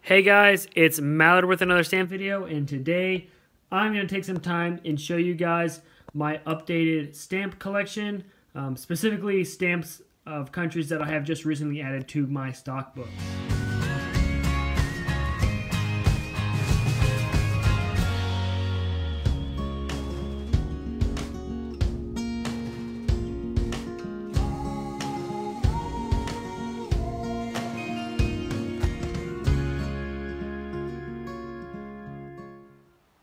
Hey guys, it's Mallard with another stamp video, and today I'm going to take some time and show you guys my updated stamp collection, specifically stamps of countries that I have just recently added to my stock book.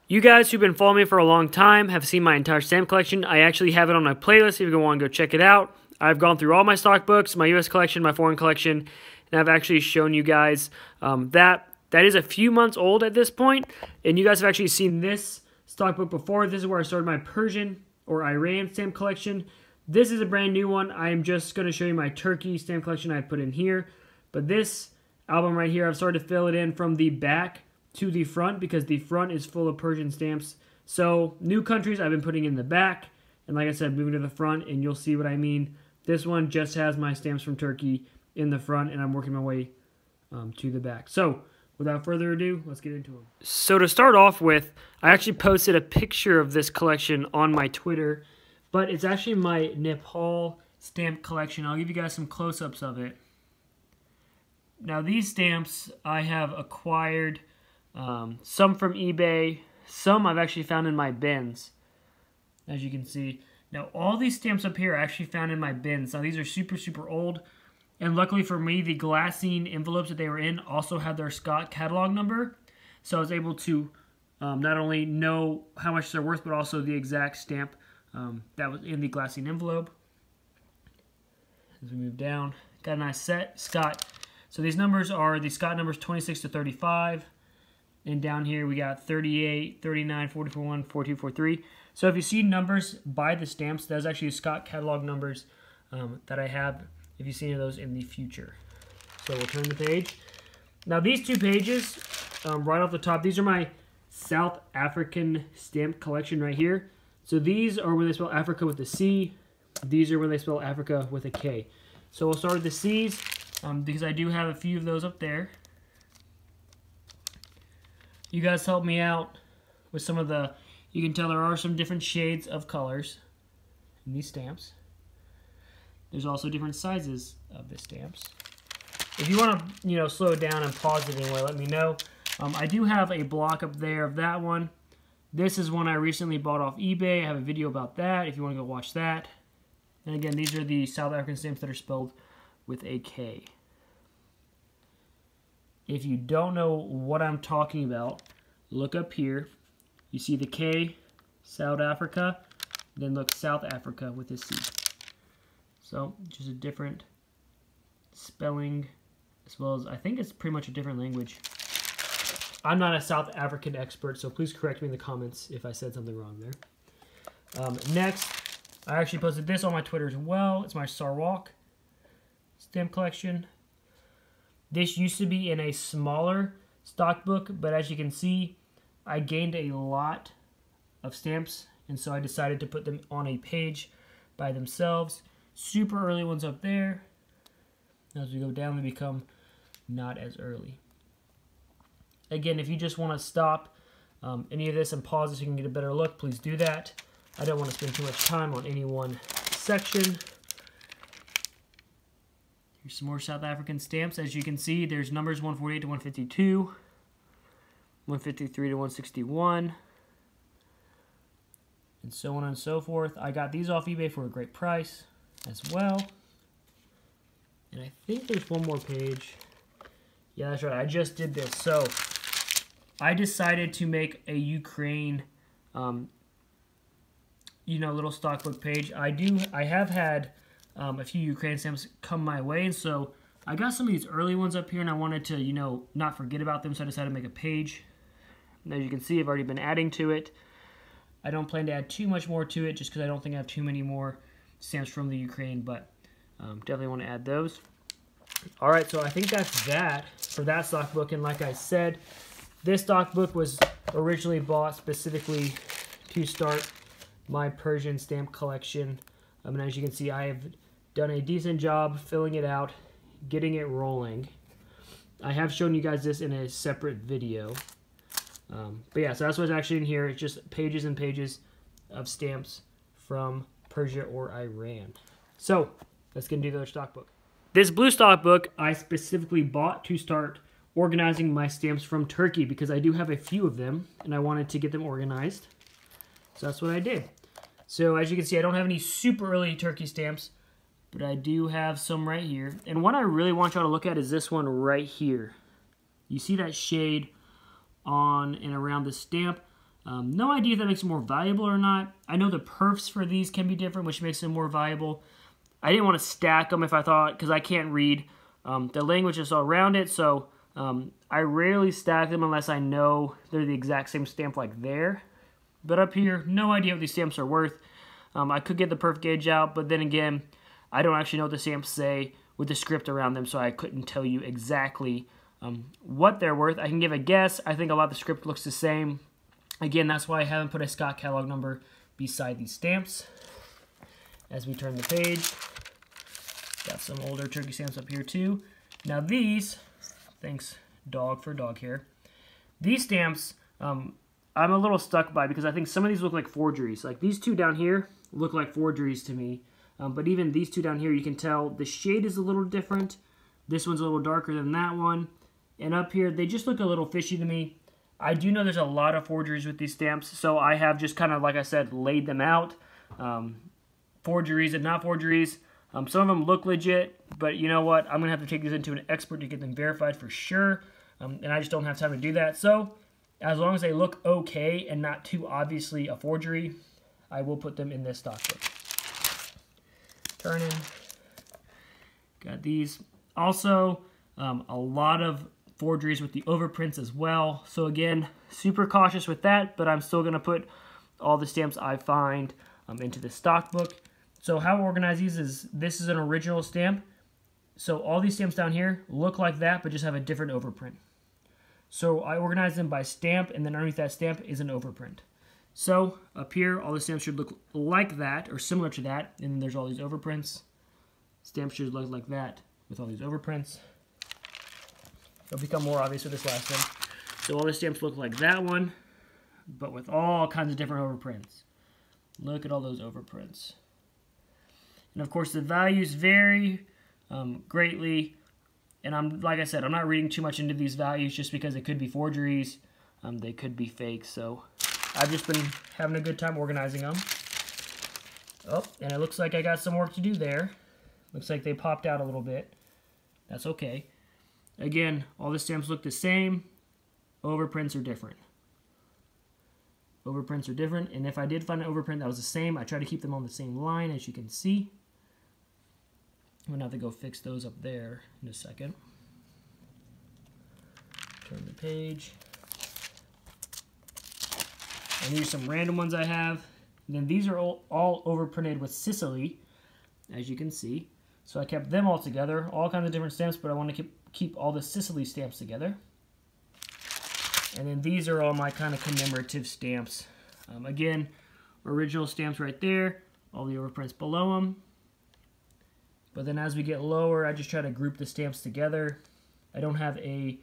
You guys who've been following me for a long time have seen my entire stamp collection. I actually have it on my playlist if you want to go check it out. I've gone through all my stock books, my US collection, my foreign collection, and I've actually shown you guys that is a few months old at this point, and you guys have actually seen this stock book before. This is where I started my Persian or Iran stamp collection. This is a brand new one. I am just going to show you my Turkey stamp collection I put in here, but this album right here, I've started to fill it in from the back to the front because the front is full of Persian stamps. So new countries I've been putting in the back, and like I said, moving to the front, and you'll see what I mean. This one just has my stamps from Turkey in the front, and I'm working my way to the back. So without further ado, let's get into them. So to start off with, I actually posted a picture of this collection on my Twitter, but it's actually my Nepal stamp collection. I'll give you guys some close-ups of it. Now these stamps I have acquired, some from eBay, some I've actually found in my bins, as you can see. Now all these stamps up here are actually found in my bins. Now these are super old, and luckily for me, the glassine envelopes that they were in also had their Scott catalog number, so I was able to not only know how much they're worth, but also the exact stamp that was in the glassine envelope. As we move down, got a nice set, Scott. So these numbers are the Scott numbers 26 to 35. And down here we got 38, 39, 44, 1, 42, 43. So if you see numbers by the stamps, that's actually Scott catalog numbers that I have if you see any of those in the future. So we'll turn the page. Now these two pages, right off the top, these are my South African stamp collection right here. So these are when they spell Africa with a C. These are when they spell Africa with a K. So we'll start with the C's because I do have a few of those up there. You guys helped me out with some of the, you can tell there are some different shades of colors in these stamps. There's also different sizes of the stamps. If you want to, slow it down and pause it anyway, let me know. I do have a block up there of that one. This is one I recently bought off eBay. I have a video about that if you want to go watch that. And again, these are the South African stamps that are spelled with a K. If you don't know what I'm talking about, look up here. You see the K, South Africa, then look South Africa with a C. So just a different spelling, as well as I think it's pretty much a different language. I'm not a South African expert, so please correct me in the comments if I said something wrong there. Next, I actually posted this on my Twitter as well. It's my Sarawak stamp collection. This used to be in a smaller stock book, but as you can see, I gained a lot of stamps, and so I decided to put them on a page by themselves. Super early ones up there. As we go down, they become not as early. Again, if you just want to stop any of this and pause it so you can get a better look, please do that. I don't want to spend too much time on any one section. Here's some more South African stamps. As you can see, there's numbers 148 to 152, 153 to 161, and so on and so forth. I got these off eBay for a great price as well. And I think there's one more page. Yeah, that's right. I just did this. So I decided to make a Ukraine, little stockbook page. I have had a few Ukraine stamps come my way, and so I got some of these early ones up here, and I wanted to, not forget about them, so I decided to make a page. And as you can see, I've already been adding to it. I don't plan to add too much more to it, just because I don't think I have too many more stamps from the Ukraine, but definitely want to add those. All right, so I think that's that for that stock book, and like I said, this stock book was originally bought specifically to start my Persian stamp collection. And as you can see, I have done a decent job filling it out, getting it rolling. I have shown you guys this in a separate video. But yeah, so that's what's actually in here. It's just pages and pages of stamps from Persia or Iran. So let's get into the other stock book. This blue stock book I specifically bought to start organizing my stamps from Turkey because I do have a few of them and I wanted to get them organized. So that's what I did. So as you can see, I don't have any super early Turkey stamps, but I do have some right here. And what I really want y'all to look at is this one right here. You see that shade on and around the stamp. No idea if that makes it more valuable or not. I know the perfs for these can be different, which makes them more valuable. I didn't want to stack them if I thought, because I can't read the language that's all around it, so I rarely stack them unless I know they're the exact same stamp like there. But up here, no idea what these stamps are worth. I could get the perf gauge out, but then again, I don't actually know what the stamps say with the script around them, so I couldn't tell you exactly what they're worth. I can give a guess. I think a lot of the script looks the same. Again, that's why I haven't put a Scott catalog number beside these stamps. As we turn the page, got some older Turkey stamps up here too. Now these, thanks dog for dog hair, these stamps I'm a little stuck by because I think some of these look like forgeries. Like these two down here look like forgeries to me. But even these two down here, you can tell the shade is a little different. This one's a little darker than that one. And up here, they just look a little fishy to me. I do know there's a lot of forgeries with these stamps, so I have just kind of, like I said, laid them out. Forgeries and not forgeries. Some of them look legit, but you know what? I'm going to have to take these into an expert to get them verified for sure. And I just don't have time to do that. So as long as they look okay and not too obviously a forgery, I will put them in this stock book. Turning. Got these. Also, a lot of forgeries with the overprints as well. So again, super cautious with that, but I'm still going to put all the stamps I find into the stock book. So how I organize these is, this is an original stamp. So all these stamps down here look like that, but just have a different overprint. So I organize them by stamp, and then underneath that stamp is an overprint. So up here, all the stamps should look like that, or similar to that, and then there's all these overprints. Stamps should look like that with all these overprints. It'll become more obvious with this last one. So all the stamps look like that one, but with all kinds of different overprints. Look at all those overprints. And of course, the values vary greatly. And like I said, I'm not reading too much into these values just because it could be forgeries. They could be fake. So I've just been having a good time organizing them. Oh, and it looks like I got some work to do there. Looks like they popped out a little bit. That's okay. Again, all the stamps look the same. Overprints are different. Overprints are different. And if I did find an overprint that was the same, I try to keep them on the same line, as you can see. I'm going to have to go fix those up there in a second. Turn the page. And these are some random ones I have. And then these are all overprinted with Sicily, as you can see. So I kept them all together, all kinds of different stamps, but I want to keep all the Sicily stamps together. And then these are all my kind of commemorative stamps. Again, original stamps right there, all the overprints below them. But then as we get lower, I just try to group the stamps together. I don't have a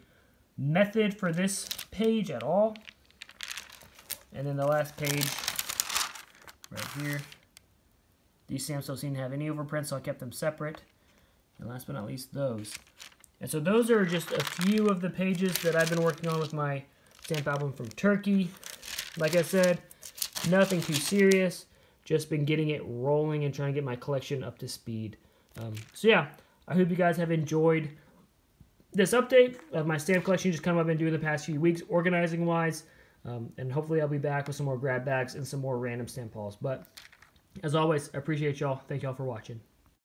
method for this page at all. And then the last page, right here. These stamps don't seem to have any overprints, so I kept them separate. And last but not least, those. And so those are just a few of the pages that I've been working on with my stamp album from Turkey. Like I said, nothing too serious. Just been getting it rolling and trying to get my collection up to speed. So yeah, I hope you guys have enjoyed this update of my stamp collection, just kind of what I've been doing the past few weeks, organizing-wise. And hopefully I'll be back with some more grab bags and some more random stamp hauls. But as always, I appreciate y'all. Thank y'all for watching.